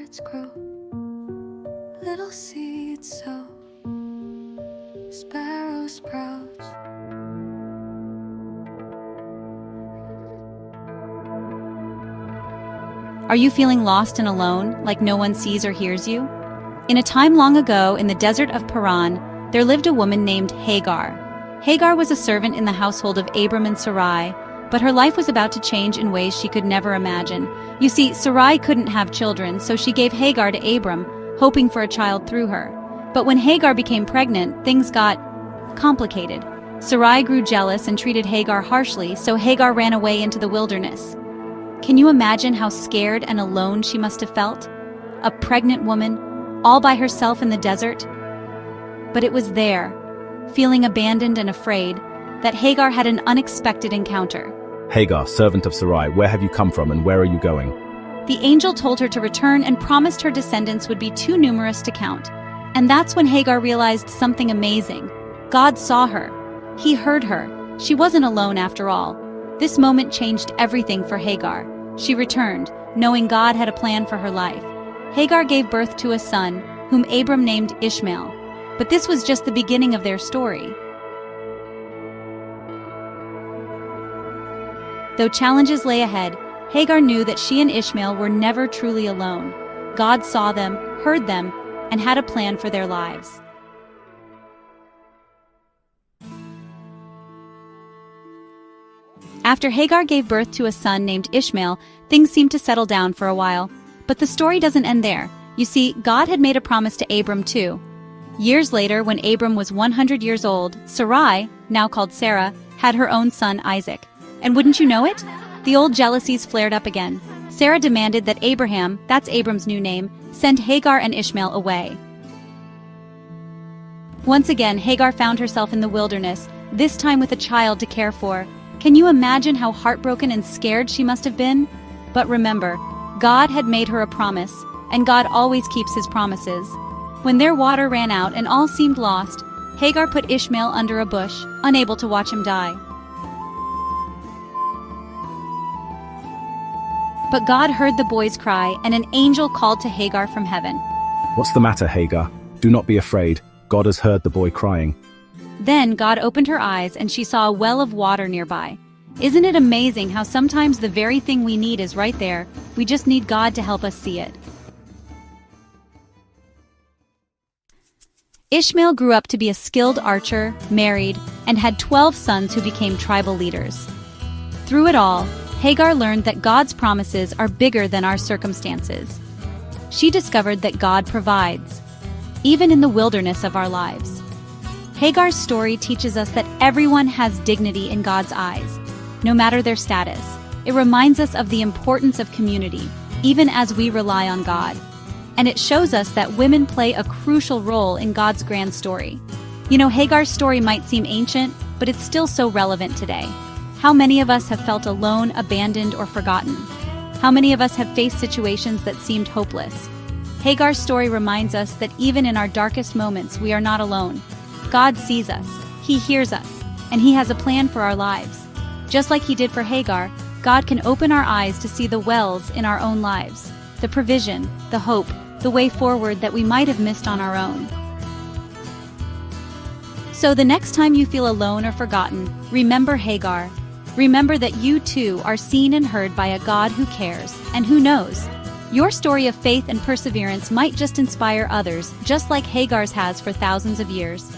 hearts grow, little seeds sow, sparrow sprouts. Are you feeling lost and alone, like no one sees or hears you? In a time long ago, in the desert of Paran, there lived a woman named Hagar. Hagar was a servant in the household of Abram and Sarai, but her life was about to change in ways she could never imagine. You see, Sarai couldn't have children, so she gave Hagar to Abram, hoping for a child through her. But when Hagar became pregnant, things got complicated. Sarai grew jealous and treated Hagar harshly, so Hagar ran away into the wilderness. Can you imagine how scared and alone she must have felt? A pregnant woman, all by herself in the desert? But it was there, feeling abandoned and afraid, that Hagar had an unexpected encounter. Hagar, servant of Sarai, where have you come from and where are you going? The angel told her to return and promised her descendants would be too numerous to count. And that's when Hagar realized something amazing. God saw her. He heard her. She wasn't alone after all. This moment changed everything for Hagar. She returned, knowing God had a plan for her life. Hagar gave birth to a son, whom Abram named Ishmael. But this was just the beginning of their story. Though challenges lay ahead, Hagar knew that she and Ishmael were never truly alone. God saw them, heard them, and had a plan for their lives. After Hagar gave birth to a son named Ishmael, things seemed to settle down for a while. But the story doesn't end there. You see, God had made a promise to Abram too. Years later, when Abram was 100 years old, Sarai, now called Sarah, had her own son Isaac. And wouldn't you know it? The old jealousies flared up again. Sarah demanded that Abraham, that's Abram's new name, send Hagar and Ishmael away. Once again, Hagar found herself in the wilderness, this time with a child to care for. Can you imagine how heartbroken and scared she must have been? But remember, God had made her a promise, and God always keeps his promises. When their water ran out and all seemed lost, Hagar put Ishmael under a bush, unable to watch him die. But God heard the boy's cry, and an angel called to Hagar from heaven. What's the matter, Hagar? Do not be afraid. God has heard the boy crying. Then God opened her eyes and she saw a well of water nearby. Isn't it amazing how sometimes the very thing we need is right there, we just need God to help us see it? Ishmael grew up to be a skilled archer, married, and had 12 sons who became tribal leaders. Through it all, Hagar learned that God's promises are bigger than our circumstances. She discovered that God provides, even in the wilderness of our lives. Hagar's story teaches us that everyone has dignity in God's eyes, no matter their status. It reminds us of the importance of community, even as we rely on God. And it shows us that women play a crucial role in God's grand story. You know, Hagar's story might seem ancient, but it's still so relevant today. How many of us have felt alone, abandoned, or forgotten? How many of us have faced situations that seemed hopeless? Hagar's story reminds us that even in our darkest moments, we are not alone. God sees us, He hears us, and He has a plan for our lives. Just like He did for Hagar, God can open our eyes to see the wells in our own lives, the provision, the hope, the way forward that we might have missed on our own. So the next time you feel alone or forgotten, remember Hagar. Remember that you too are seen and heard by a God who cares, and who knows, your story of faith and perseverance might just inspire others, just like Hagar's has for thousands of years.